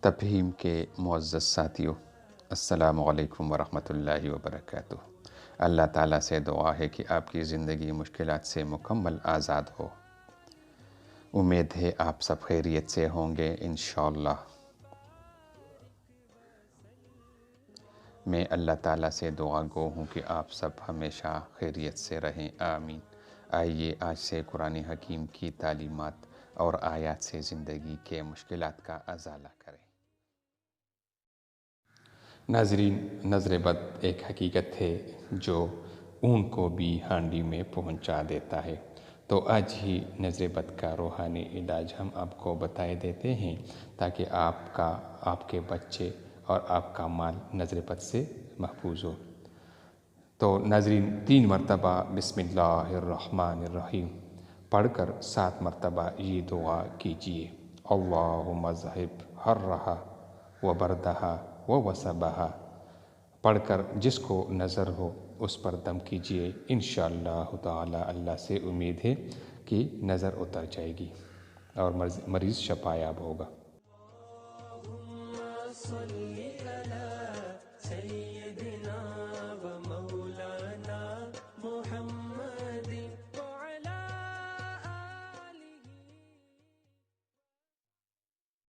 تفہیم کے معزز ساتھیوں، السلام علیکم ورحمۃ اللہ وبرکاتہ۔ اللہ تعالیٰ سے دعا ہے کہ آپ کی زندگی مشکلات سے مکمل آزاد ہو۔ امید ہے آپ سب خیریت سے ہوں گے انشاءاللہ۔ میں اللہ تعالیٰ سے دعا گو ہوں کہ آپ سب ہمیشہ خیریت سے رہیں، آمین۔ آئیے آج سے قرآن حکیم کی تعلیمات اور آیات سے زندگی کے مشکلات کا ازالہ کریں۔ ناظرین، نظر بد ایک حقیقت ہے جو اون کو بھی ہانڈی میں پہنچا دیتا ہے۔ تو آج ہی نظر بد کا روحانی علاج ہم آپ کو بتائے دیتے ہیں تاکہ آپ کے بچے اور آپ کا مال نظر بد سے محفوظ ہو۔ تو ناظرین، 3 مرتبہ بسم اللہ الرحمن الرحیم پڑھ کر 7 مرتبہ یہ دعا کیجیے: اللہم اذھب حرھا وبردھا ووسبھا۔ پڑھ کر جس کو نظر ہو اس پر دم کیجیے، انشاءاللہ تعالی اللہ سے امید ہے کہ نظر اتر جائے گی اور مریض شفا یاب ہوگا۔